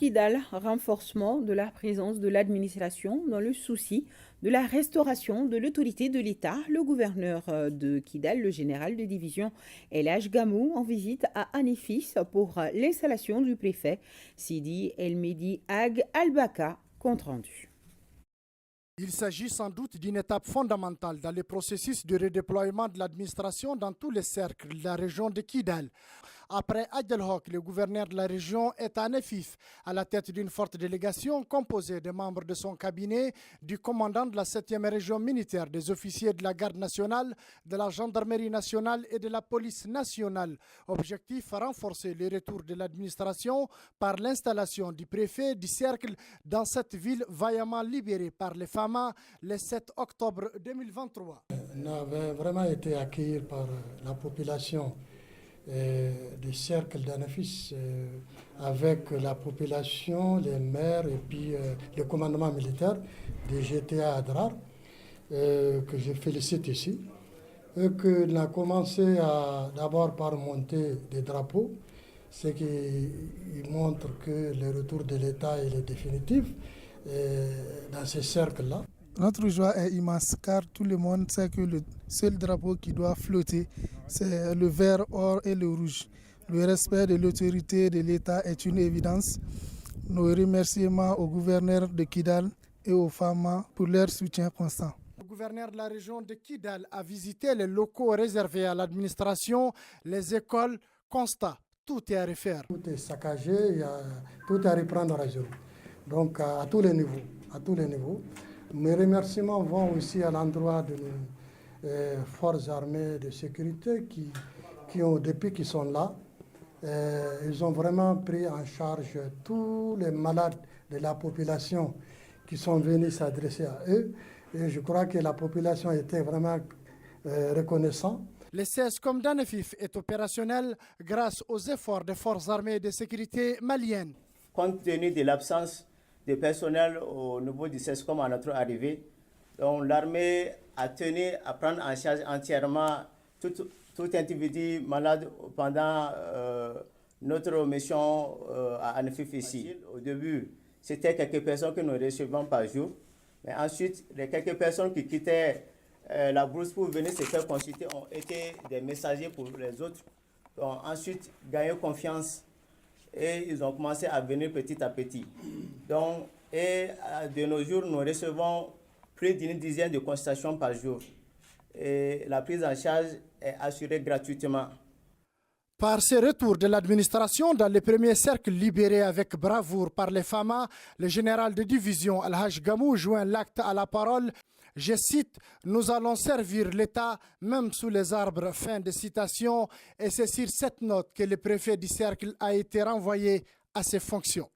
Kidal, renforcement de la présence de l'administration dans le souci de la restauration de l'autorité de l'État. Le gouverneur de Kidal, le général de division El Hadj Gamou, en visite à Anefis pour l'installation du préfet Sidi El Mehdi Ag Al-Baka, compte rendu. Il s'agit sans doute d'une étape fondamentale dans le processus de redéploiement de l'administration dans tous les cercles de la région de Kidal. Après Adelhok, le gouverneur de la région est à Nefif, à la tête d'une forte délégation composée de membres de son cabinet, du commandant de la 7e région militaire, des officiers de la garde nationale, de la gendarmerie nationale et de la police nationale. Objectif, renforcer le retour de l'administration par l'installation du préfet du cercle dans cette ville vaillamment libérée par les FAMA le 7 octobre 2023. On avait vraiment été accueillis par la population du cercle d'Anefis avec la population, les maires et puis le commandement militaire du GTA Adrar, que je félicite ici, et qu'on a commencé d'abord par monter des drapeaux, ce qui montre que le retour de l'État est définitif dans ces cercles-là. Notre joie est immense car tout le monde sait que le seul drapeau qui doit flotter, c'est le vert, or et le rouge. Le respect de l'autorité de l'État est une évidence. Nos remerciements au gouverneur de Kidal et aux FAMA pour leur soutien constant. Le gouverneur de la région de Kidal a visité les locaux réservés à l'administration, les écoles. Constat, tout est à refaire. Tout est saccagé, tout est à reprendre à zéro. Donc à tous les niveaux. À tous les niveaux. Mes remerciements vont aussi à l'endroit de nos forces armées de sécurité depuis qu'ils sont là. Ils ont vraiment pris en charge tous les malades de la population qui sont venus s'adresser à eux. Et je crois que la population était vraiment reconnaissante. Le CESCOM d'Anefif est opérationnel grâce aux efforts des forces armées de sécurité maliennes. Compte tenu de l'absence de personnel au niveau du CESCOM à notre arrivée, donc l'armée a tenu à prendre en charge entièrement tout individu malade pendant notre mission à Anefif ici. Au début, c'était quelques personnes que nous recevons par jour, mais ensuite, les quelques personnes qui quittaient la brousse pour venir se faire consulter ont été des messagers pour les autres, ont ensuite gagné confiance et ils ont commencé à venir petit à petit. Donc, de nos jours, nous recevons plus d'une dizaine de consultations par jour. Et la prise en charge est assurée gratuitement. Par ce retour de l'administration dans les premiers cercles libérés avec bravoure par les FAMA, le général de division El Hadj Gamou joint l'acte à la parole. Je cite, « Nous allons servir l'État même sous les arbres », fin de citation. Et c'est sur cette note que le préfet du cercle a été renvoyé à ses fonctions.